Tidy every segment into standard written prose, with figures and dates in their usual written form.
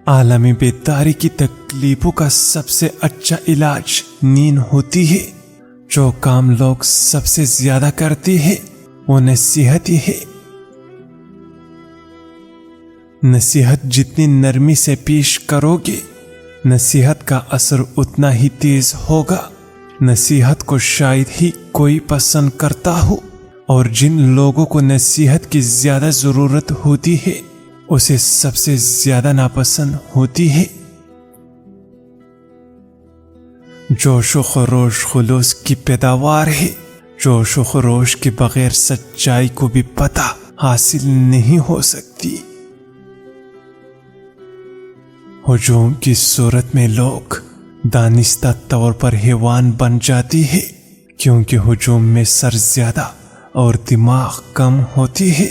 عالمی بیداری کی تکلیفوں کا سب سے اچھا علاج نیند ہوتی ہے۔ جو کام لوگ سب سے زیادہ کرتے ہیں وہ نصیحت ہی ہے۔ نصیحت جتنی نرمی سے پیش کرو گے نصیحت کا اثر اتنا ہی تیز ہوگا۔ نصیحت کو شاید ہی کوئی پسند کرتا ہو، اور جن لوگوں کو نصیحت کی زیادہ ضرورت ہوتی ہے اسے سب سے زیادہ ناپسند ہوتی ہے۔ جوش و خروش خلوص کی پیداوار ہے۔ جوش و خروش کے بغیر سچائی کو بھی پتہ حاصل نہیں ہو سکتی۔ ہجوم کی صورت میں لوگ دانستہ طور پر حیوان بن جاتی ہے، کیونکہ ہجوم میں سر زیادہ اور دماغ کم ہوتی ہے۔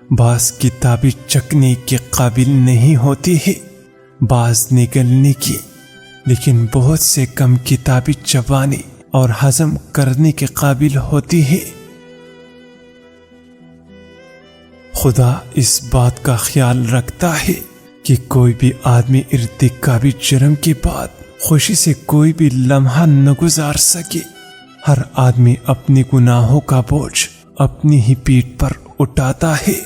بعض کتابیں چکنے کے قابل نہیں ہوتی ہے، بعض نگلنے کی، لیکن بہت سے کم کتابیں چبانے اور ہضم کرنے کے قابل ہوتی ہے۔ خدا اس بات کا خیال رکھتا ہے کہ کوئی بھی آدمی ارتکابی جرم کے بعد خوشی سے کوئی بھی لمحہ نہ گزار سکے۔ ہر آدمی اپنے گناہوں کا بوجھ اپنی ہی پیٹھ پر اٹھاتا ہے۔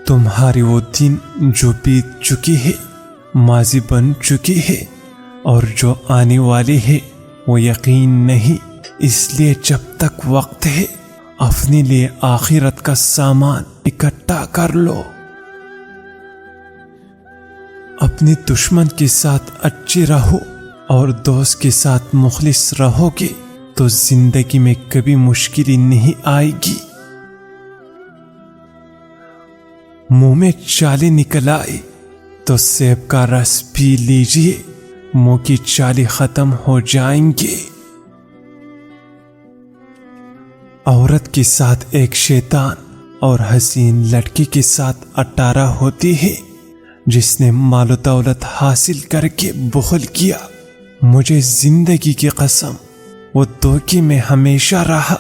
تمہاری وہ دن جو بیت چکی ہے ماضی بن چکی ہے، اور جو آنے والی ہے وہ یقین نہیں۔ اس لیے جب تک وقت ہے اپنے لیے آخرت کا سامان اکٹھا کر لو۔ اپنے دشمن کے ساتھ اچھے رہو اور دوست کے ساتھ مخلص رہو گے تو زندگی میں کبھی مشکل نہیں آئے گی۔ منہ میں چالی نکل آئے تو سیب کا رس پی لیجئے، منہ کی چالی ختم ہو جائیں گے۔ عورت کے ساتھ ایک شیطان اور حسین لڑکی کے ساتھ 18 ہوتی ہے۔ جس نے مال و دولت حاصل کر کے بخل کیا، مجھے زندگی کی قسم وہ دھوکے میں ہمیشہ رہا۔